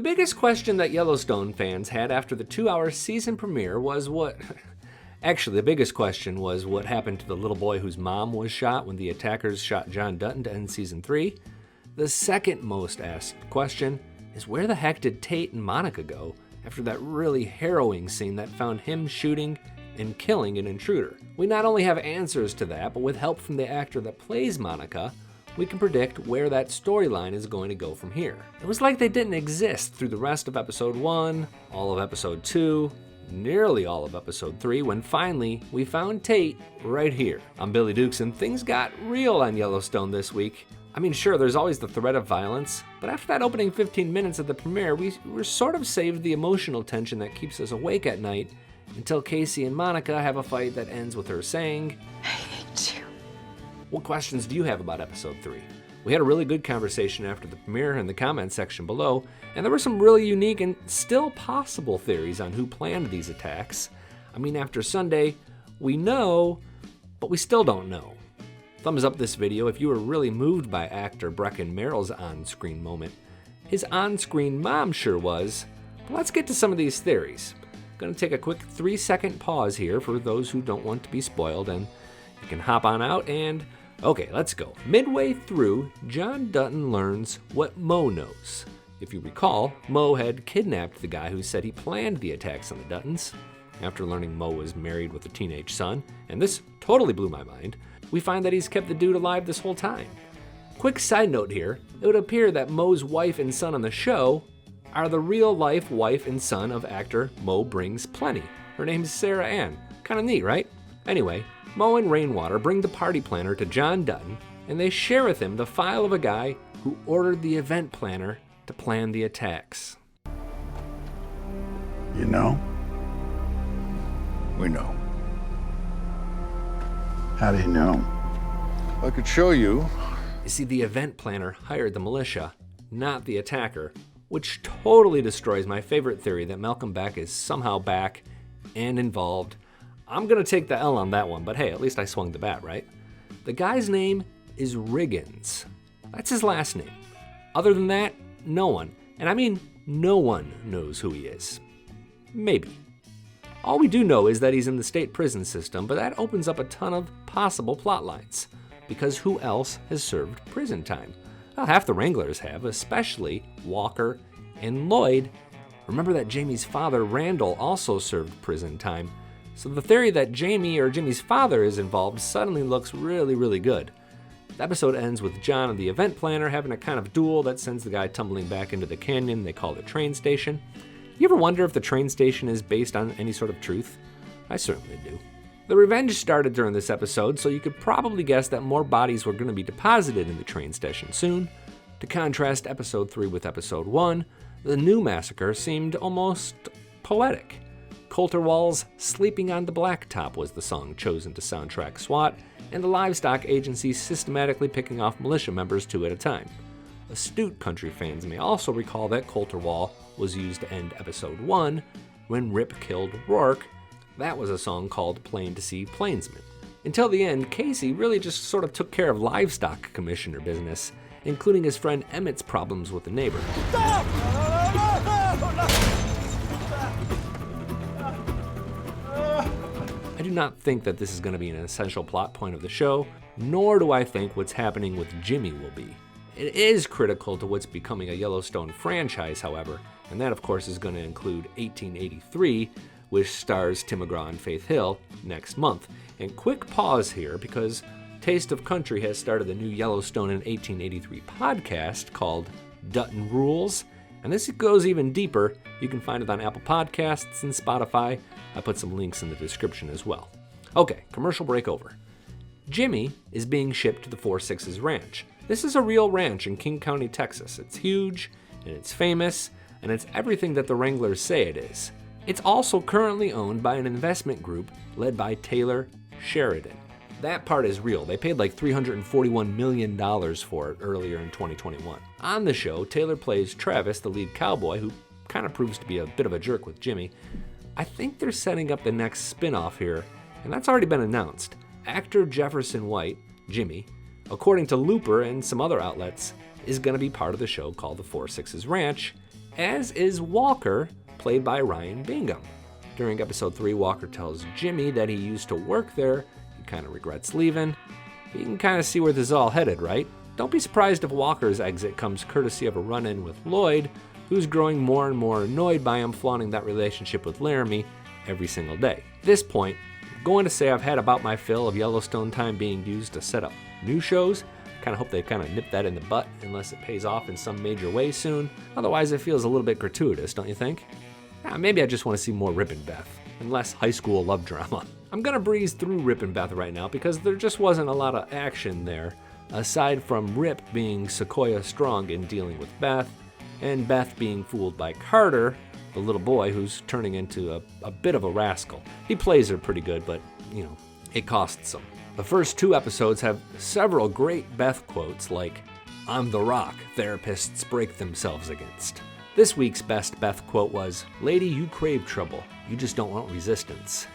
The biggest question that Yellowstone fans had after the 2-hour season premiere was Actually, the biggest question was what happened to the little boy whose mom was shot when the attackers shot John Dutton to end season 3. The second most asked question is where the heck did Tate and Monica go after that really harrowing scene that found him shooting and killing an intruder? We not only have answers to that, but with help from the actor that plays Monica, we can predict where that storyline is going to go from here. It was like they didn't exist through the rest of episode 1, all of episode 2, nearly all of episode 3, when finally we found Tate right here. I'm Billy Dukes, and things got real on Yellowstone this week. I mean, sure, there's always the threat of violence, but after that opening 15 minutes of the premiere, we were sort of saved the emotional tension that keeps us awake at night until Kayce and Monica have a fight that ends with her saying, "I hate you." What questions do you have about episode 3? We had a really good conversation after the premiere in the comment section below, and there were some really unique and still possible theories on who planned these attacks. I mean, after Sunday, we know, but we still don't know. Thumbs up this video if you were really moved by actor Breckin Merrill's on-screen moment. His on-screen mom sure was. But let's get to some of these theories. I'm going to take a quick 3-second pause here for those who don't want to be spoiled, and you can hop on out and... Okay, let's go. Midway through, John Dutton learns what Mo knows. If you recall, Mo had kidnapped the guy who said he planned the attacks on the Duttons. After learning Mo was married with a teenage son, and this totally blew my mind, we find that he's kept the dude alive this whole time. Quick side note here, it would appear that Mo's wife and son on the show are the real-life wife and son of actor Mo Brings Plenty. Her name's Sarah Ann. Kinda neat, right? Anyway, Mo and Rainwater bring the party planner to John Dutton, and they share with him the file of a guy who ordered the event planner to plan the attacks. You know? We know. How do you know? I could show you. You see, the event planner hired the militia, not the attacker, which totally destroys my favorite theory that Malcolm Beck is somehow back and involved. I'm gonna take the L on that one, but hey, at least I swung the bat, right? The guy's name is Riggins. That's his last name. Other than that, no one, and I mean no one, knows who he is. Maybe. All we do know is that he's in the state prison system, but that opens up a ton of possible plot lines, because who else has served prison time? Well, half the Wranglers have, especially Walker and Lloyd. Remember that Jamie's father, Randall, also served prison time. So the theory that Jamie or Jimmy's father is involved suddenly looks really, really good. The episode ends with John and the event planner having a kind of duel that sends the guy tumbling back into the canyon they call the train station. You ever wonder if the train station is based on any sort of truth? I certainly do. The revenge started during this episode, so you could probably guess that more bodies were going to be deposited in the train station soon. To contrast episode 3 with episode 1, the new massacre seemed almost poetic. Coulterwall's "Sleeping on the Blacktop" was the song chosen to soundtrack SWAT, and the livestock agency systematically picking off militia members 2 at a time. Astute country fans may also recall that Coulterwall was used to end episode 1 when Rip killed Rourke. That was a song called "Plain to See Plainsman." Until the end, Kayce really just sort of took care of livestock commissioner business, including his friend Emmett's problems with the neighbor. I do not think that this is going to be an essential plot point of the show, nor do I think what's happening with Jimmy will be. It is critical to what's becoming a Yellowstone franchise, however, and that of course is going to include 1883, which stars Tim McGraw and Faith Hill next month. And quick pause here, because Taste of Country has started the new Yellowstone in 1883 podcast called Dutton Rules, and this goes even deeper. You can find it on Apple Podcasts and Spotify. I put some links in the description as well. Okay, commercial break over. Jimmy is being shipped to the 4-6's ranch. This is a real ranch in King County, Texas. It's huge, and it's famous, and it's everything that the Wranglers say it is. It's also currently owned by an investment group led by Taylor Sheridan. That part is real. They paid like $341 million for it earlier in 2021. On the show, Taylor plays Travis, the lead cowboy, who kind of proves to be a bit of a jerk with Jimmy. I think they're setting up the next spin-off here, and that's already been announced. Actor Jefferson White, Jimmy, according to Looper and some other outlets, is going to be part of the show called The 4-6's Ranch, as is Walker, played by Ryan Bingham. During episode 3, Walker tells Jimmy that he used to work there. He kind of regrets leaving. You can kind of see where this is all headed, right? Don't be surprised if Walker's exit comes courtesy of a run-in with Lloyd, who's growing more and more annoyed by him flaunting that relationship with Laramie every single day. At this point, I'm going to say I've had about my fill of Yellowstone time being used to set up new shows. Kind of hope they kind of nip that in the butt unless it pays off in some major way soon. Otherwise, it feels a little bit gratuitous, don't you think? Maybe I just want to see more Rip and Beth and less high school love drama. I'm gonna breeze through Rip and Beth right now because there just wasn't a lot of action there, aside from Rip being Sequoia strong in dealing with Beth, and Beth being fooled by Carter, the little boy who's turning into a bit of a rascal. He plays her pretty good, but, it costs him. The first 2 episodes have several great Beth quotes like, "I'm the rock therapists break themselves against." This week's best Beth quote was, "Lady, you crave trouble. You just don't want resistance."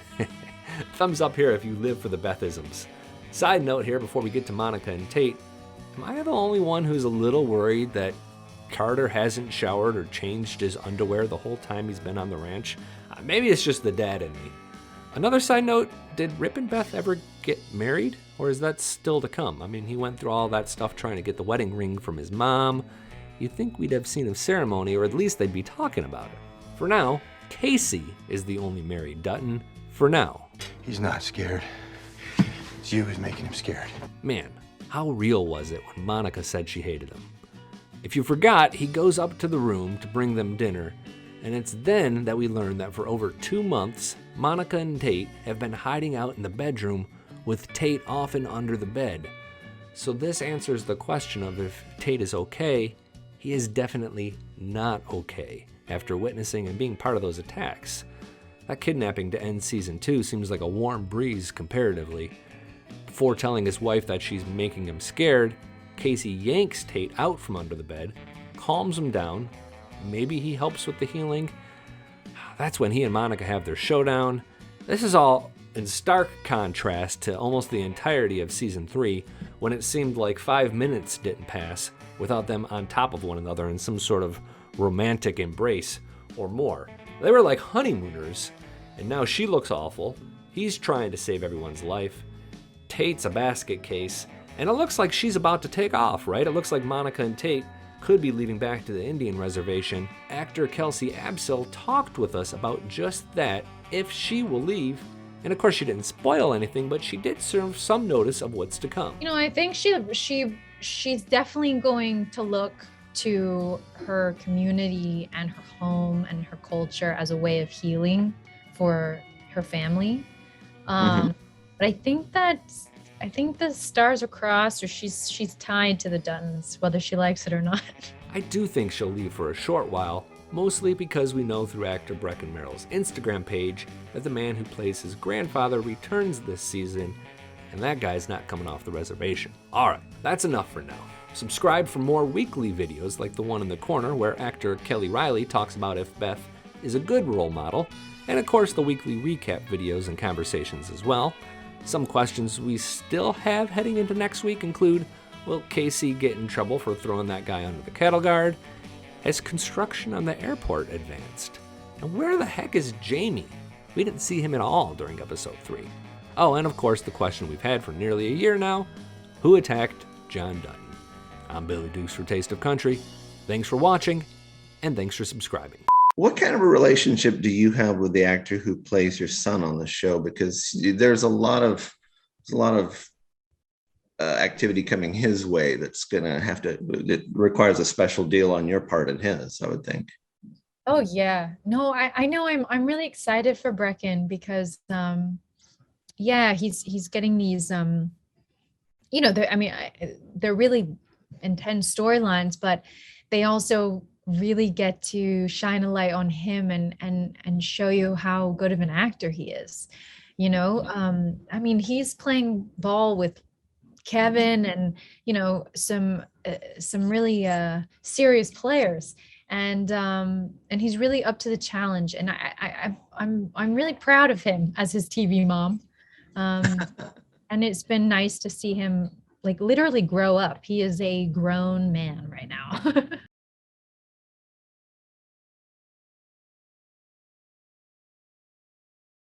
Thumbs up here if you live for the Bethisms. Side note here before we get to Monica and Tate, am I the only one who's a little worried that Carter hasn't showered or changed his underwear the whole time he's been on the ranch? Maybe it's just the dad in me. Another side note, did Rip and Beth ever get married? Or is that still to come? I mean, he went through all that stuff trying to get the wedding ring from his mom. You'd think we'd have seen a ceremony, or at least they'd be talking about it. For now, Kayce is the only married Dutton. For now. He's not scared. It's you who's making him scared. Man, how real was it when Monica said she hated him? If you forgot, he goes up to the room to bring them dinner, and it's then that we learn that for over 2 months, Monica and Tate have been hiding out in the bedroom with Tate often under the bed. So this answers the question of if Tate is okay. He is definitely not okay after witnessing and being part of those attacks. That kidnapping to end season 2 seems like a warm breeze comparatively. Before telling his wife that she's making him scared, Kayce yanks Tate out from under the bed, calms him down. Maybe he helps with the healing. That's when he and Monica have their showdown. This is all in stark contrast to almost the entirety of season 3, when it seemed like 5 minutes didn't pass without them on top of one another in some sort of romantic embrace or more. They were like honeymooners, and now she looks awful. He's trying to save everyone's life. Tate's a basket case, and it looks like she's about to take off, right? It looks like Monica and Tate could be leaving back to the Indian reservation. Actor Kelsey Absille talked with us about just that, if she will leave. And of course she didn't spoil anything, but she did serve some notice of what's to come. I think she's definitely going to look to her community and her home and her culture as a way of healing for her family. But I think the stars are crossed, or she's tied to the Duttons, whether she likes it or not. I do think she'll leave for a short while, mostly because we know through actor Breckin Merrill's Instagram page that the man who plays his grandfather returns this season, and that guy's not coming off the reservation. Alright, that's enough for now. Subscribe for more weekly videos like the one in the corner where actor Kelly Riley talks about if Beth is a good role model, and of course the weekly recap videos and conversations as well. Some questions we still have heading into next week include, will Kayce get in trouble for throwing that guy under the cattle guard? Has construction on the airport advanced? And where the heck is Jamie? We didn't see him at all during episode 3. Oh, and of course the question we've had for nearly a year now, who attacked John Dutton? I'm Billy Dukes for Taste of Country. Thanks for watching, and thanks for subscribing. What kind of a relationship do you have with the actor who plays your son on the show? Because there's a lot of activity coming his way that requires a special deal on your part and his, I would think. Oh yeah, no, I know. I'm really excited for Breckin because he's getting these they're really intense storylines, but they also really get to shine a light on him and show you how good of an actor he is. He's playing ball with Kevin and some really serious players, and he's really up to the challenge, and I'm really proud of him as his TV mom, and it's been nice to see him like literally grow up. He is a grown man right now.